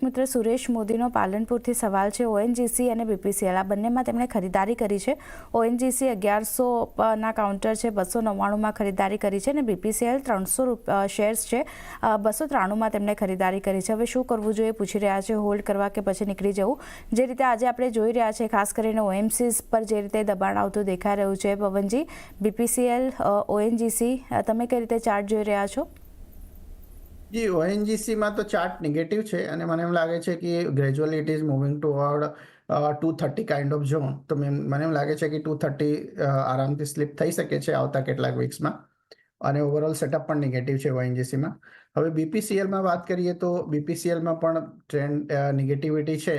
દર્શક મિત્ર, સુરેશ મોદીનો પાલનપુરથી સવાલ છે। ઓએનજીસી અને બીપીસીએલ આ બંનેમાં તેમણે ખરીદારી કરી છે। ઓએનજીસી 1100 કાઉન્ટર છે, 299માં ખરીદારી કરી છે અને બીપીસીએલ 300 શેર્સ છે, 293માં તેમણે ખરીદારી કરી છે। હવે શું કરવું જોઈએ પૂછી રહ્યા છે, હોલ્ડ કરવા કે પછી નીકળી જવું? જે રીતે આજે આપણે જોઈ રહ્યા છે, ખાસ કરીને ઓએમસીસ પર જે રીતે દબાણ આવતું દેખાઈ રહ્યું છે, પવનજી, બીપીસીએલ, ઓએનજીસી, તમે કઈ રીતે ચાર્ટ જોઈ રહ્યા છો? જી, ઓએનજીસીમાં તો ચાર્ટ નેગેટિવ છે અને મને એમ લાગે છે કે gradually it is moving toward 230 kind of zone. તો મને એમ લાગે છે કે 230 આરામથી સ્લીપ થઈ શકે છે આવતા કેટલાક વીક્સમાં અને ઓવરઓલ સેટઅપ પણ નેગેટિવ છે ઓએનજીસીમાં। હવે બીપીસીએલમાં વાત કરીએ તો બીપીસીએલમાં પણ ટ્રેન્ડ નેગેટિવિટી છે।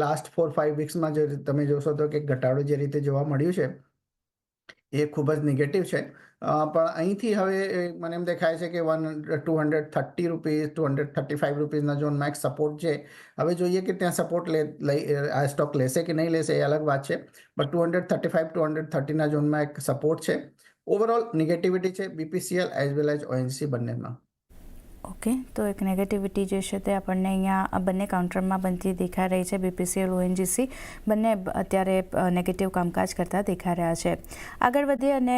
લાસ્ટ 4-5 વીક્સમાં જે તમે જોશો તો કે ઘટાડો જે રીતે જોવા મળ્યું છે એ ખૂબ જ નેગેટિવ છે। પણ અહીંથી હવે મને એમ દેખાય છે કે 230 રૂપીઝ, 235 રૂપીઝના ઝોનમાં એક સપોર્ટ છે। હવે જોઈએ કે ત્યાં સપોર્ટ આ સ્ટોક લેશે કે નહીં લેશે એ અલગ વાત છે, બટ 235-230ના ઝોનમાં એક સપોર્ટ છે। ઓવરઓલ નેગેટિવિટી છે BPCL as well as ONGC બંનેમાં। ઓકે, તો એક નેગેટિવિટી જે છે તે આપણને અહીંયા બંને કાઉન્ટરમાં બનતી દેખાઈ રહી છે। બીપીસીએલ, ઓએનજીસી બંને અત્યારે નેગેટિવ કામકાજ કરતા દેખાઈ રહ્યા છે। આગળ વધીએ અને